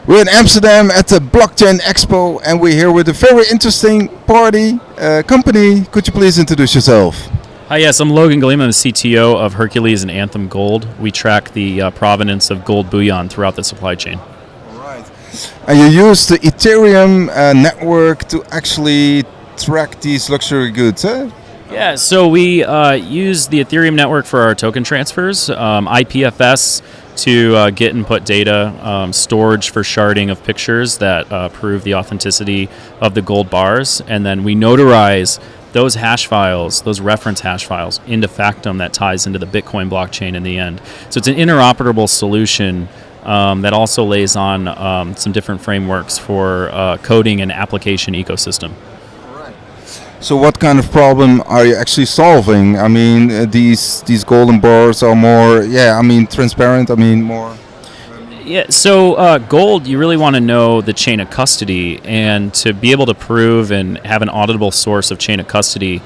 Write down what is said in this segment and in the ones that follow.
We're in Amsterdam at the Blockchain Expo, and we're here with a very interesting company. Could you please introduce yourself? Hi, yes, I'm Logan Golema. I'm the CTO of Hercules and Anthem Gold. We track the provenance of gold bullion throughout the supply chain. All right. And you use the Ethereum network to actually track these luxury goods, eh? Yeah, so we use the Ethereum network for our token transfers, IPFS to get and put data, storage for sharding of pictures that prove the authenticity of the gold bars, and then we notarize those hash files, those reference hash files, into Factum that ties into the Bitcoin blockchain in the end. So it's an interoperable solution that also lays on some different frameworks for coding and application ecosystem. So what kind of problem are you actually solving? I mean, these golden bars are more, transparent. More. Yeah. So gold, you really want to know the chain of custody, and to be able to prove and have an auditable source of chain of custody,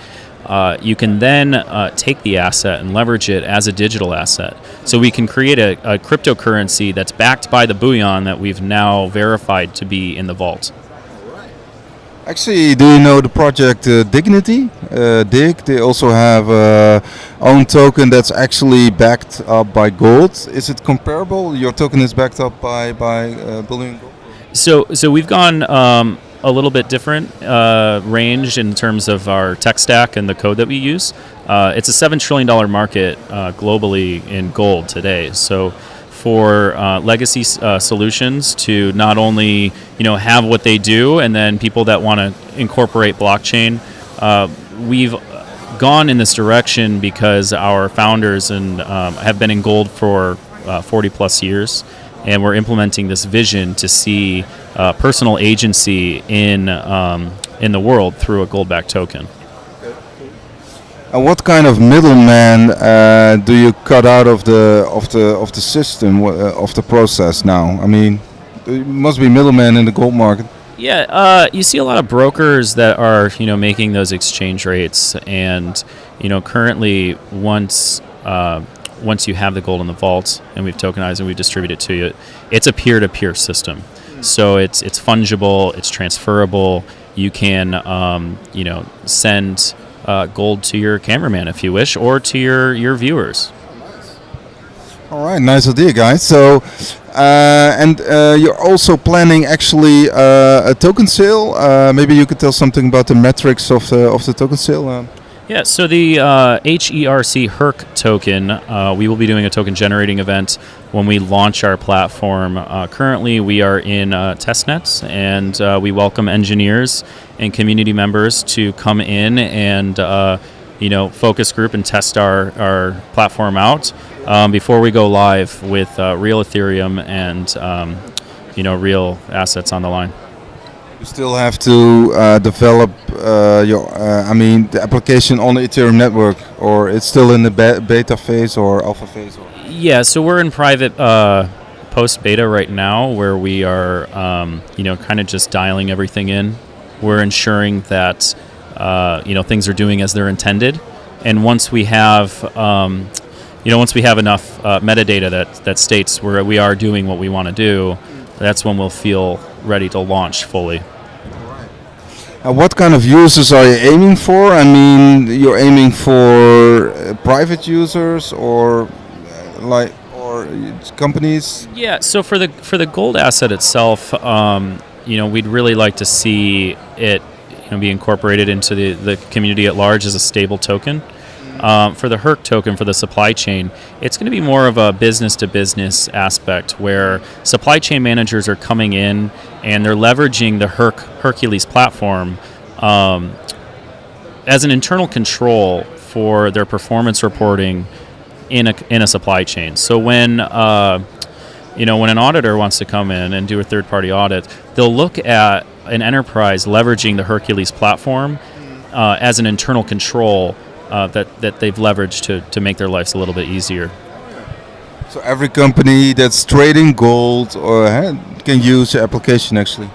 you can then take the asset and leverage it as a digital asset. So we can create a cryptocurrency that's backed by the bullion that we've now verified to be in the vault. Actually, do you know the project Dignity? Dig, they also have own token that's actually backed up by gold. Is it comparable? Your token is backed up by bullion gold? So we've gone a little bit different range in terms of our tech stack and the code that we use. It's a $7 trillion market globally in gold today. So for legacy solutions to not only have what they do, and then people that want to incorporate blockchain, we've gone in this direction because our founders and have been in gold for 40 plus years, and we're implementing this vision to see personal agency in the world through a gold-backed token. And what kind of middleman do you cut out of the system of the process now? I mean, there must be middlemen in the gold market. Yeah, you see a lot of brokers that are making those exchange rates, and currently once you have the gold in the vault and we've tokenized and we distribute it to you, it's a peer-to-peer system. So it's fungible, it's transferable. You can send gold to your cameraman if you wish, or to your viewers. All right, nice idea, guys. So, you're also planning actually a token sale. Maybe you could tell something about the metrics of the token sale. Yeah, so the HERC token, we will be doing a token generating event when we launch our platform. Currently, we are in testnets, and we welcome engineers and community members to come in and focus group and test our platform out before we go live with real Ethereum and real assets on the line. You still have to develop the application on the Ethereum network, or it's still in the beta phase or alpha phase? Yeah, so we're in private post-beta right now, where we are kind of just dialing everything in. We're ensuring that things are doing as they're intended, and once we have enough metadata that states where we are doing what we want to do, that's when we'll feel ready to launch fully. What kind of users are you aiming for? I mean, you're aiming for private users or companies? Yeah. So for the gold asset itself, we'd really like to see it be incorporated into the community at large as a stable token. For the HERC token, for the supply chain, it's going to be more of a business-to-business aspect, where supply chain managers are coming in and they're leveraging the Hercules platform as an internal control for their performance reporting in a supply chain. So when when an auditor wants to come in and do a third-party audit, they'll look at an enterprise leveraging the Hercules platform as an internal control that they've leveraged to make their lives a little bit easier. So every company that's trading gold can use the application actually?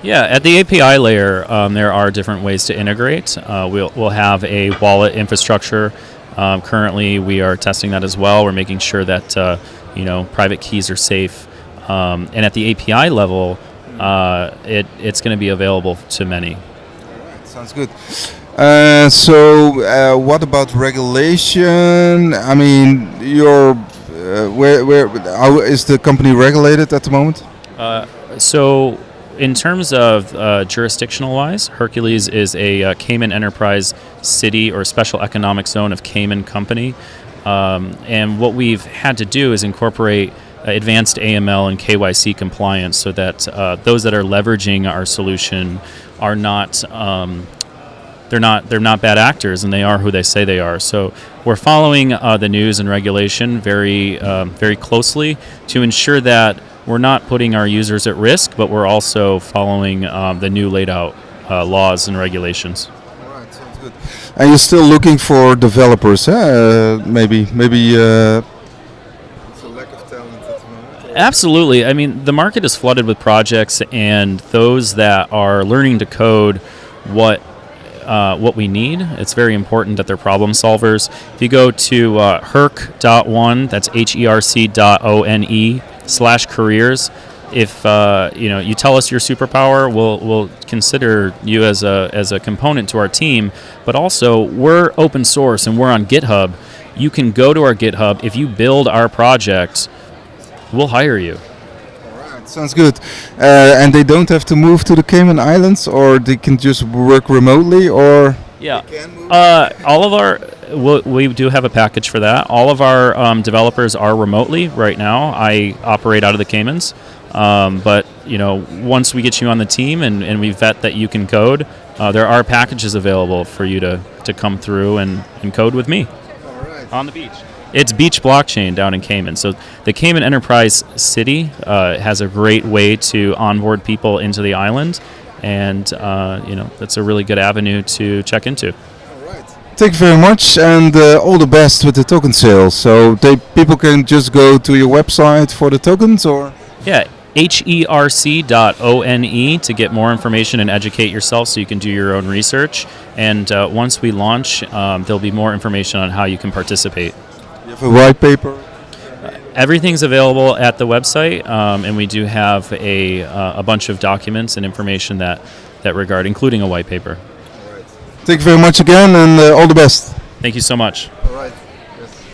Yeah, at the API layer, there are different ways to integrate. We'll have a wallet infrastructure. Currently, we are testing that as well. We're making sure that private keys are safe. And at the API level, it's going to be available to many. Sounds good. What about regulation? I mean, where how is the company regulated at the moment? So, in terms of jurisdictional-wise, Hercules is a Cayman Enterprise City or Special Economic Zone of Cayman company. And what we've had to do is incorporate advanced AML and KYC compliance so that those that are leveraging our solution are not they're not bad actors, and they are who they say they are. So we're following the news and regulation very closely to ensure that we're not putting our users at risk, but we're also following the new laid out laws and regulations. All right, sounds good. And you're still looking for developers, maybe it's a lack of talent at the moment. Absolutely. I mean, the market is flooded with projects, and those that are learning to code what we need. It's very important that they're problem solvers. If you go to herc.one, that's herc.one/careers. If you tell us your superpower, we'll consider you as a component to our team. But also, we're open source and we're on GitHub. You can go to our GitHub. If you build our project, we'll hire you. Sounds good. And they don't have to move to the Cayman Islands, or they can just work remotely, or yeah. All of our we do have a package for that. All of our developers are remotely right now. I operate out of the Caymans, but once we get you on the team and we vet that you can code, there are packages available for you to come through and code with me on the beach. It's Beach Blockchain down in Cayman. So the Cayman Enterprise City has a great way to onboard people into the island, and that's a really good avenue to check into. All right. Thank you very much, and all the best with the token sales. So people can just go to your website for the tokens, or yeah, herc.one to get more information and educate yourself, so you can do your own research. And once we launch, there'll be more information on how you can participate. You have a white paper? Everything's available at the website, and we do have a bunch of documents and information that regard, including a white paper. All right. Thank you very much again, and all the best. Thank you so much. All right.